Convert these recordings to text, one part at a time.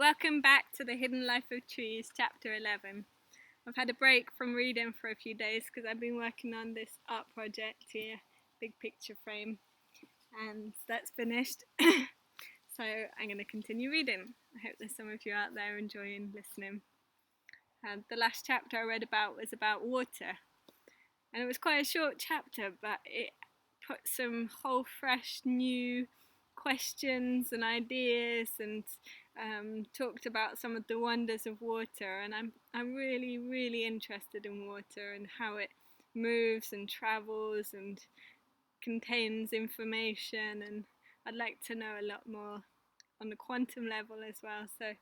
Welcome back to the Hidden Life of Trees, Chapter 11. I've had a break from reading for a few days because I've been working on this art project here, big picture frame, and that's finished. So I'm going to continue reading. I hope there's some of you out there enjoying listening. The last chapter I read about was about water, and it was quite a short chapter, but it put some whole fresh new questions and ideas and talked about some of the wonders of water, and I'm really interested in water and how it moves and travels and contains information, and I'd like to know a lot more on the quantum level as well, so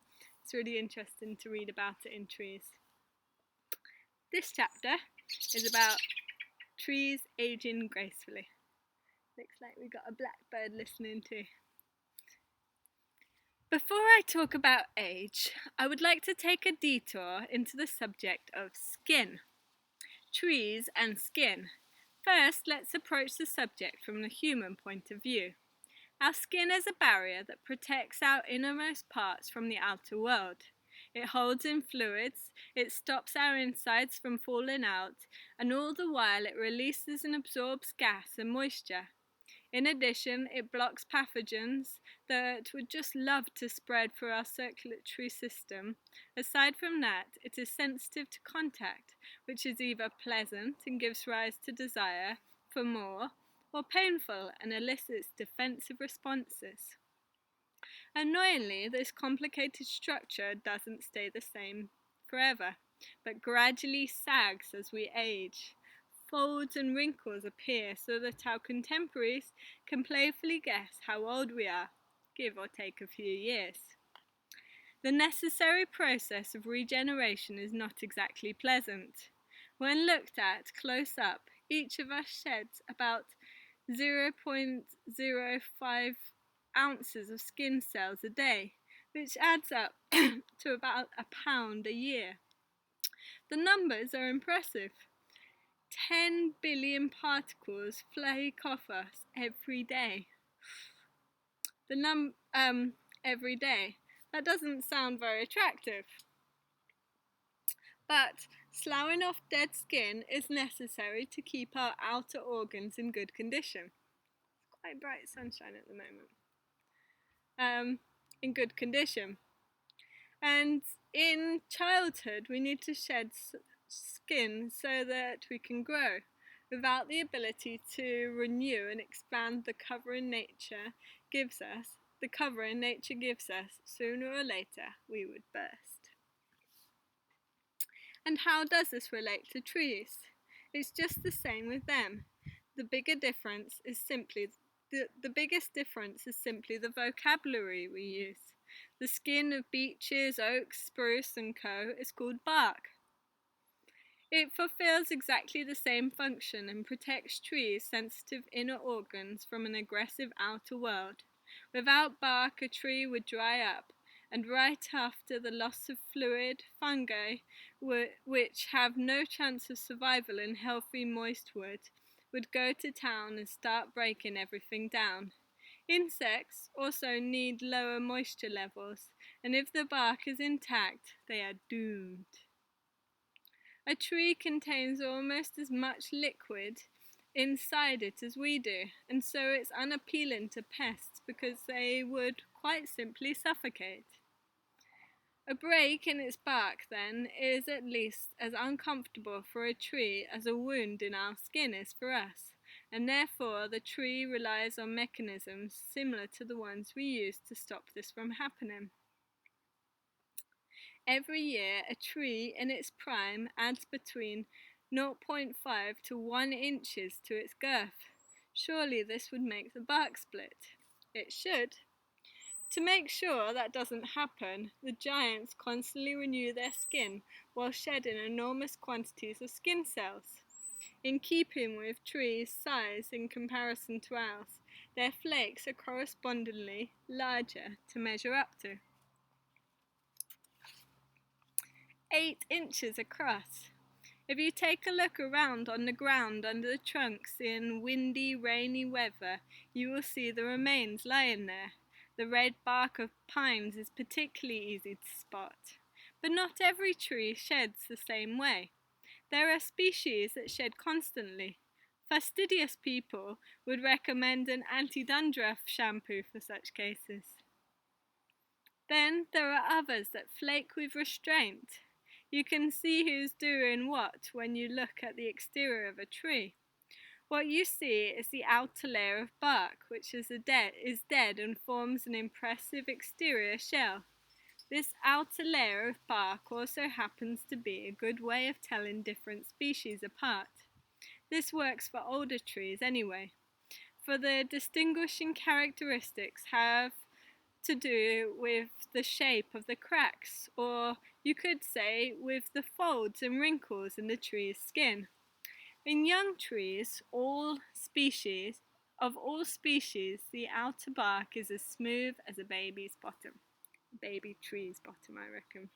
it's really interesting to read about it in trees. This chapter is about trees aging gracefully. Looks like we got a blackbird listening too. Before I talk about age, I would like to take a detour into the subject of skin. Trees and skin. First, let's approach the subject from the human point of view. Our skin is a barrier that protects our innermost parts from the outer world. It holds in fluids, it stops our insides from falling out, and all the while it releases and absorbs gas and moisture. In addition, it blocks pathogens that would just love to spread through our circulatory system. Aside from that, it is sensitive to contact, which is either pleasant and gives rise to desire for more, or painful and elicits defensive responses. Annoyingly, this complicated structure doesn't stay the same forever, but gradually sags as we age. Folds and wrinkles appear so that our contemporaries can playfully guess how old we are, give or take a few years. The necessary process of regeneration is not exactly pleasant. When looked at close up, each of us sheds about 0.05 ounces of skin cells a day, which adds up to about a pound a year. The numbers are impressive. 10 billion particles flake off us every day. Every day. That doesn't sound very attractive. But sloughing off dead skin is necessary to keep our outer organs in good condition. It's quite bright sunshine at the moment. In good condition. And in childhood, we need to shed skin so that we can grow. Without the ability to renew and expand the covering nature gives us, sooner or later we would burst. And how does this relate to trees? It's just the same with them. The biggest difference is simply the vocabulary we use. The skin of beeches, oaks, spruce and co. is called bark. It fulfills exactly the same function and protects trees' sensitive inner organs from an aggressive outer world. Without bark, a tree would dry up, and right after the loss of fluid, fungi, which have no chance of survival in healthy moist wood, would go to town and start breaking everything down. Insects also need lower moisture levels, and if the bark is intact, they are doomed. A tree contains almost as much liquid inside it as we do, and so it's unappealing to pests because they would quite simply suffocate. A break in its bark, then, is at least as uncomfortable for a tree as a wound in our skin is for us, and therefore the tree relies on mechanisms similar to the ones we use to stop this from happening. Every year, a tree in its prime adds between 0.5 to 1 inches to its girth. Surely this would make the bark split. It should. To make sure that doesn't happen, the giants constantly renew their skin while shedding enormous quantities of skin cells. In keeping with trees' size in comparison to ours, their flakes are correspondingly larger to measure up to. 8 inches across. If you take a look around on the ground under the trunks in windy, rainy weather, you will see the remains lying there. The red bark of pines is particularly easy to spot. But not every tree sheds the same way. There are species that shed constantly. Fastidious people would recommend an anti-dandruff shampoo for such cases. Then there are others that flake with restraint. You can see who's doing what when you look at the exterior of a tree. What you see is the outer layer of bark, which is dead and forms an impressive exterior shell. This outer layer of bark also happens to be a good way of telling different species apart. This works for older trees anyway, for the distinguishing characteristics have to do with the shape of the cracks, or you could say with the folds and wrinkles in the tree's skin. In young trees, of all species, the outer bark is as smooth as a baby's bottom. Baby tree's bottom, I reckon.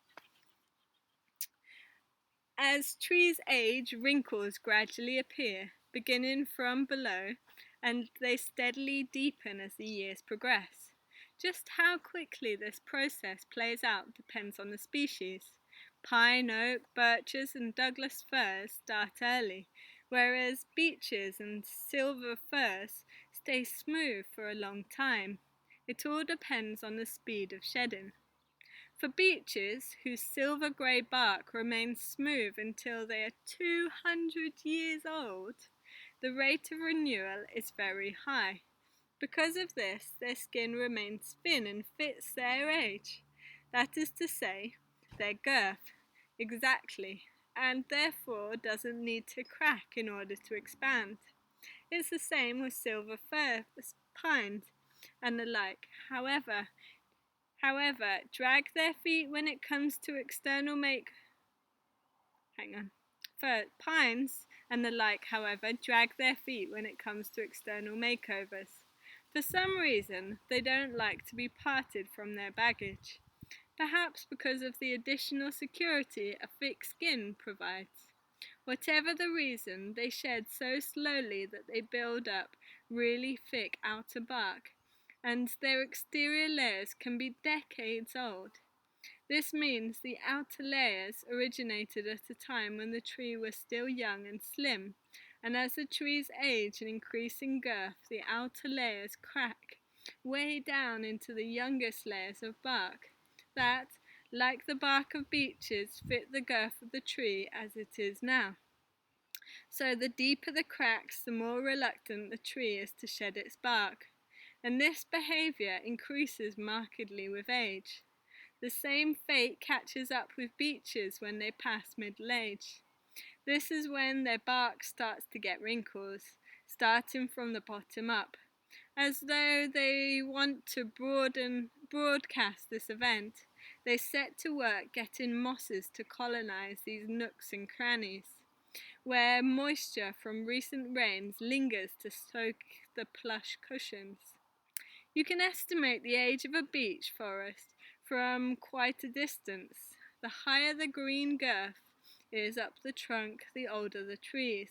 As trees age, wrinkles gradually appear, beginning from below, and they steadily deepen as the years progress. Just how quickly this process plays out depends on the species. Pine, oak, birches, and Douglas firs start early, whereas beeches and silver firs stay smooth for a long time. It all depends on the speed of shedding. For beeches, whose silver grey bark remains smooth until they are 200 years old, the rate of renewal is very high. Because of this, their skin remains thin and fits their age. That is to say, their girth, exactly, and therefore doesn't need to crack in order to expand. It's the same with silver fir, pines, and the like. However, drag their feet when it comes to external pines and the like, however, drag their feet when it comes to external makeovers. For some reason, they don't like to be parted from their baggage, perhaps because of the additional security a thick skin provides. Whatever the reason, they shed so slowly that they build up really thick outer bark, and their exterior layers can be decades old. This means the outer layers originated at a time when the tree was still young and slim, and as the trees age and increase in girth, the outer layers crack way down into the youngest layers of bark that, like the bark of beeches, fit the girth of the tree as it is now. So the deeper the cracks, the more reluctant the tree is to shed its bark, and this behaviour increases markedly with age. The same fate catches up with beeches when they pass middle age. This is when their bark starts to get wrinkles, starting from the bottom up, as though they want to broadcast this event. They set to work getting mosses to colonize these nooks and crannies, where moisture from recent rains lingers to soak the plush cushions. You can estimate the age of a beech forest from quite a distance. The higher the green girth is up the trunk, the older the trees.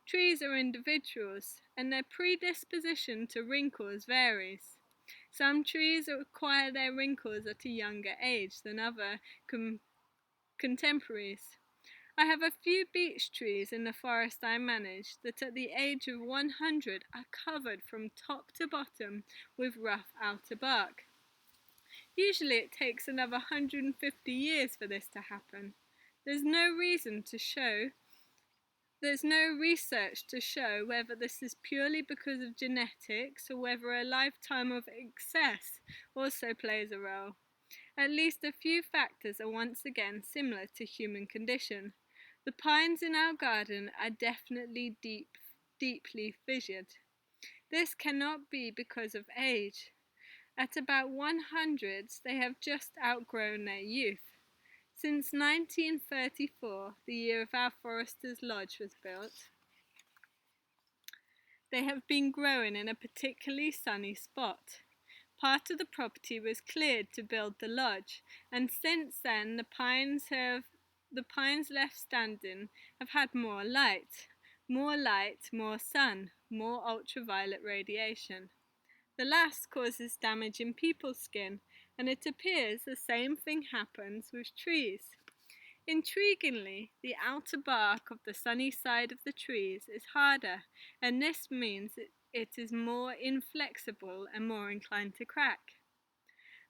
Trees are individuals, and their predisposition to wrinkles varies. Some trees acquire their wrinkles at a younger age than other contemporaries. I have a few beech trees in the forest I manage that at the age of 100 are covered from top to bottom with rough outer bark. Usually it takes another 150 years for this to happen. There's no research to show whether this is purely because of genetics or whether a lifetime of excess also plays a role. At least a few factors are once again similar to human condition. The pines in our garden are definitely deeply fissured. This cannot be because of age. At about 100, they have just outgrown their youth. Since 1934, the year of our Forester's Lodge was built, they have been growing in a particularly sunny spot. Part of the property was cleared to build the lodge, and since then the pines left standing have had more light, more sun, more ultraviolet radiation. The last causes damage in people's skin, and it appears the same thing happens with trees. Intriguingly, the outer bark of the sunny side of the trees is harder, and this means it is more inflexible and more inclined to crack.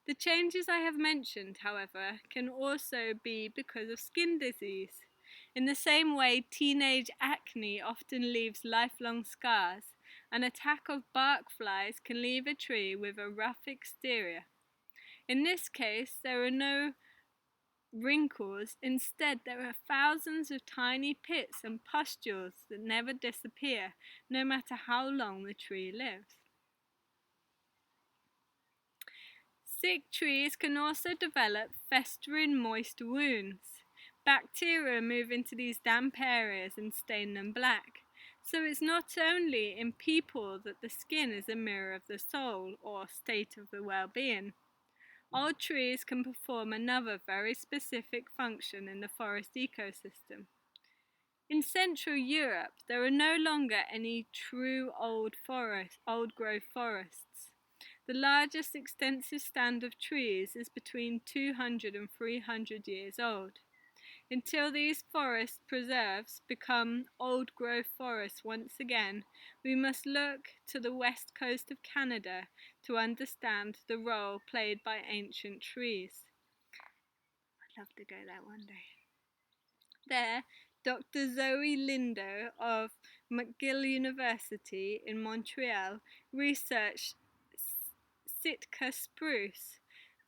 The changes I have mentioned, however, can also be because of skin disease. In the same way teenage acne often leaves lifelong scars, an attack of bark flies can leave a tree with a rough exterior. In this case, there are no wrinkles. Instead, there are thousands of tiny pits and pustules that never disappear, no matter how long the tree lives. Sick trees can also develop festering moist wounds. Bacteria move into these damp areas and stain them black. So it's not only in people that the skin is a mirror of the soul or state of the well-being. Old trees can perform another very specific function in the forest ecosystem. In Central Europe, there are no longer any true old-growth forests. The largest extensive stand of trees is between 200 and 300 years old. Until these forest preserves become old-growth forests once again, we must look to the west coast of Canada to understand the role played by ancient trees. I'd love to go there one day. There, Dr. Zoe Lindo of McGill University in Montreal researched Sitka spruce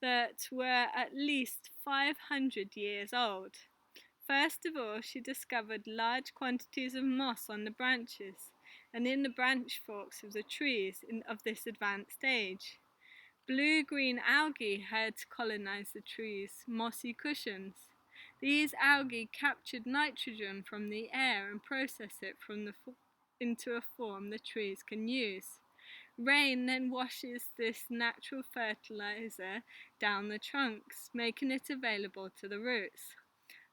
that were at least 500 years old. First of all, she discovered large quantities of moss on the branches and in the branch forks of the trees of this advanced age. Blue-green algae had colonized the trees' mossy cushions. These algae captured nitrogen from the air and process it into a form the trees can use. Rain then washes this natural fertilizer down the trunks, making it available to the roots.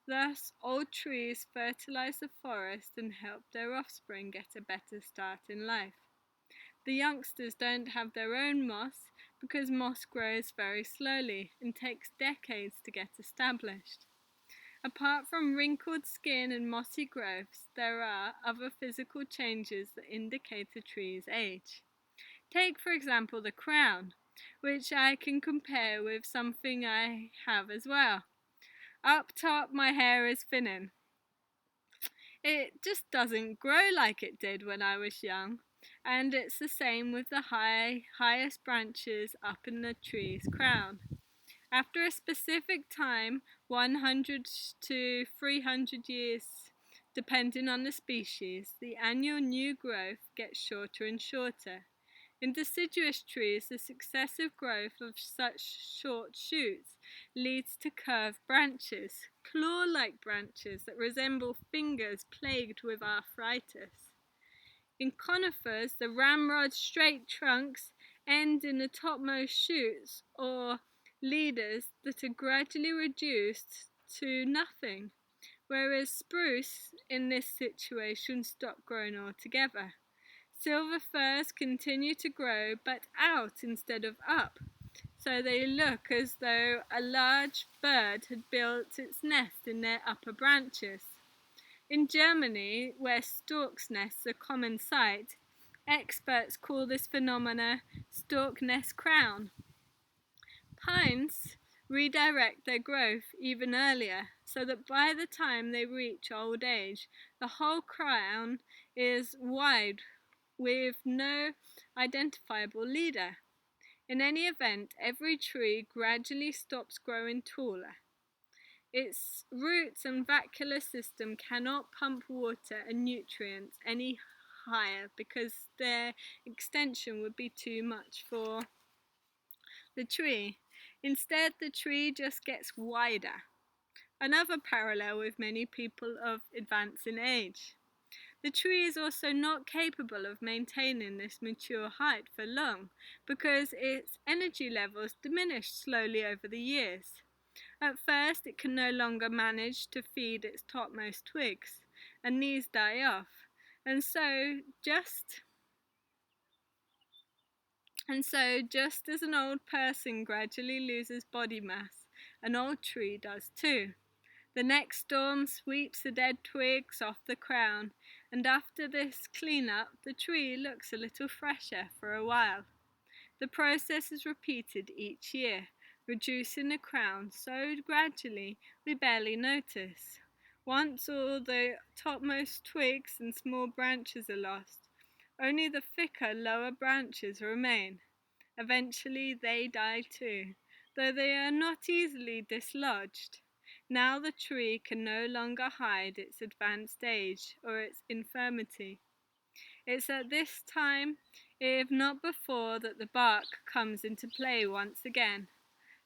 Thus, old trees fertilize the forest and help their offspring get a better start in life. The youngsters don't have their own moss because moss grows very slowly and takes decades to get established. Apart from wrinkled skin and mossy growths, there are other physical changes that indicate a tree's age. Take, for example, the crown, which I can compare with something I have as well. Up top, my hair is thinning. It just doesn't grow like it did when I was young, and it's the same with the highest branches up in the tree's crown. After a specific time, 100 to 300 years, depending on the species, the annual new growth gets shorter and shorter. In deciduous trees, the successive growth of such short shoots leads to curved branches, claw-like branches that resemble fingers plagued with arthritis. In conifers, the ramrod straight trunks end in the topmost shoots or leaders that are gradually reduced to nothing, whereas spruce in this situation stop growing altogether. Silver firs continue to grow, but out instead of up, so they look as though a large bird had built its nest in their upper branches. In Germany, where stork's nests are a common sight, experts call this phenomena stork nest crown. Pines redirect their growth even earlier, so that by the time they reach old age, the whole crown is wide with no identifiable leader. In any event, every tree gradually stops growing taller. Its roots and vascular system cannot pump water and nutrients any higher because their extension would be too much for the tree. Instead, the tree just gets wider. Another parallel with many people of advancing age. The tree is also not capable of maintaining this mature height for long because its energy levels diminish slowly over the years. At first, it can no longer manage to feed its topmost twigs, and these die off, and so just And so, just as an old person gradually loses body mass, an old tree does too. The next storm sweeps the dead twigs off the crown, and after this clean-up, the tree looks a little fresher for a while. The process is repeated each year, reducing the crown so gradually we barely notice. Once all the topmost twigs and small branches are lost, only the thicker lower branches remain. Eventually they die too, though they are not easily dislodged. Now the tree can no longer hide its advanced age or its infirmity. It's at this time, if not before, that the bark comes into play once again.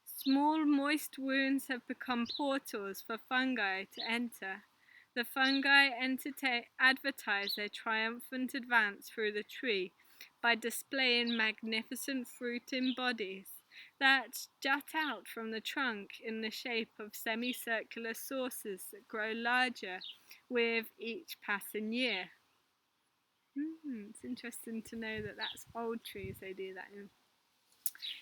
Small moist wounds have become portals for fungi to enter. The fungi advertise their triumphant advance through the tree by displaying magnificent fruiting bodies that jut out from the trunk in the shape of semicircular saucers that grow larger with each passing year. It's interesting to know that that's old trees they do that in.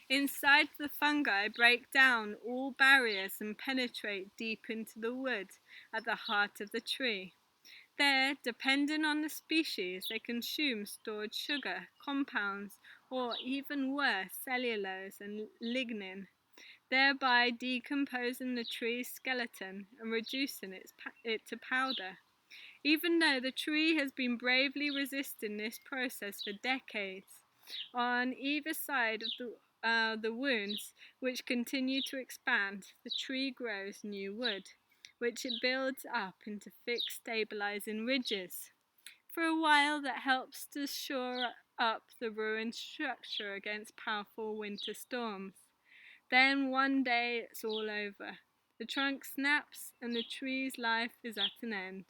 Inside, the fungi break down all barriers and penetrate deep into the wood at the heart of the tree. There, depending on the species, they consume stored sugar, compounds, or even worse, cellulose and lignin, thereby decomposing the tree's skeleton and reducing it to powder. Even though the tree has been bravely resisting this process for decades, on either side of the wounds, which continue to expand, the tree grows new wood, which it builds up into thick, stabilizing ridges. For a while, that helps to shore up the ruined structure against powerful winter storms. Then one day it's all over. The trunk snaps and the tree's life is at an end.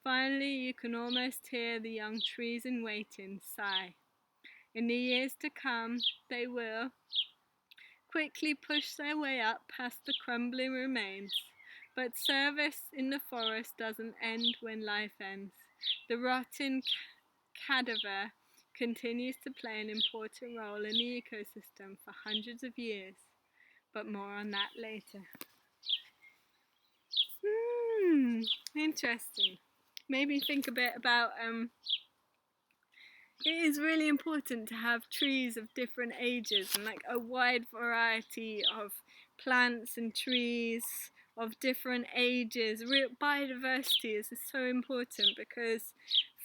Finally, you can almost hear the young trees in waiting sigh. In the years to come, they will quickly push their way up past the crumbling remains. But service in the forest doesn't end when life ends. The rotting cadaver continues to play an important role in the ecosystem for hundreds of years. But more on that later. Interesting. Made me think a bit about it is really important to have trees of different ages and like a wide variety of plants and trees of different ages. Biodiversity is so important because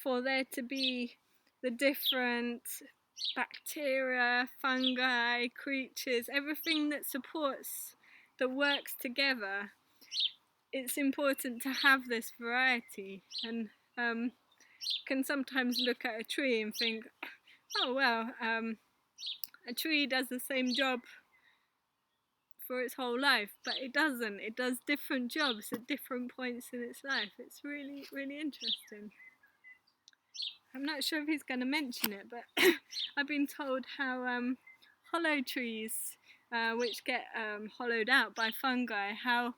for there to be the different bacteria, fungi, creatures, everything that supports, that works together, it's important to have this variety. And can sometimes look at a tree and think, oh well, a tree does the same job for its whole life, but it doesn't. It does different jobs at different points in its life. It's really, really interesting. I'm not sure if he's going to mention it, but I've been told how hollow trees, which get hollowed out by fungi, how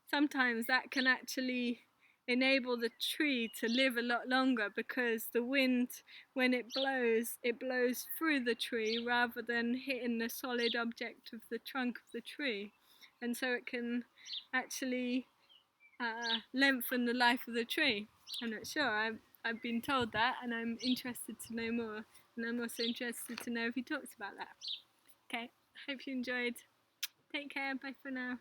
sometimes that can actually enable the tree to live a lot longer because the wind, when it blows through the tree rather than hitting the solid object of the trunk of the tree, and so it can actually lengthen the life of the tree. I'm not sure. I've been told that, and I'm interested to know more, and I'm also interested to know if he talks about that. Okay, hope you enjoyed. Take care. Bye for now.